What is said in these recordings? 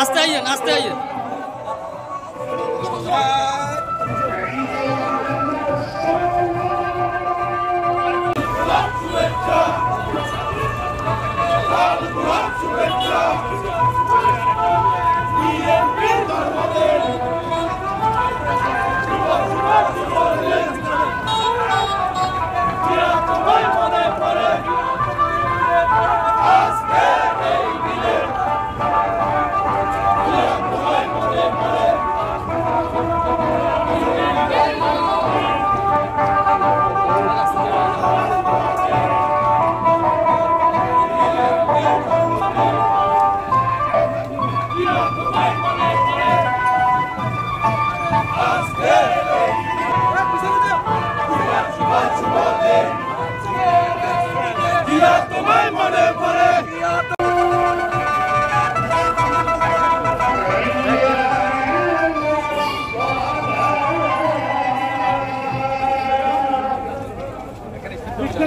আস্তে আইয়েন আস্তে আইয়েন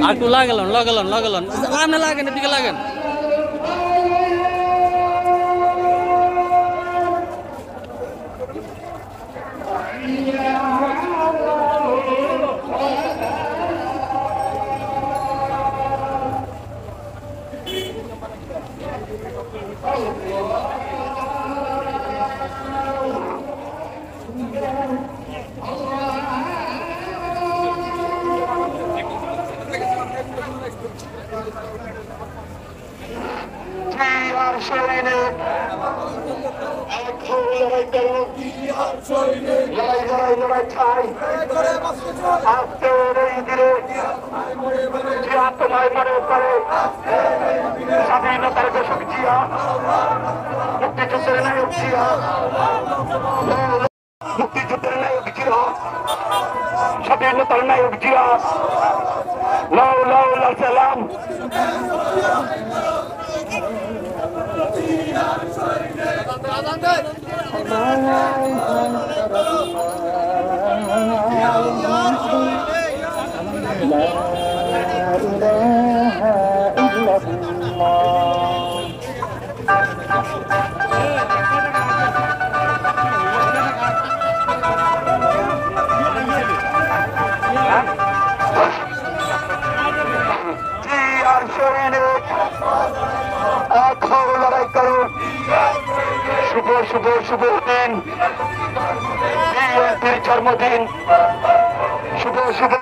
Aku lagalon ramne lagen এদিকে লাগেন স্বাধীনতার ঘোষক জিয়া, মুক্তিযুদ্ধের নায়ক জিয়া, মুক্তিযুদ্ধের নায়ক জিয়া, স্বাধীনতার নায়ক জিয়া, লাউ লাউ লা সালাম। লড়াই করুন, শুভ শুভ শুভ দিন, বিএনপির জন্মদিন, শুভ শুভ।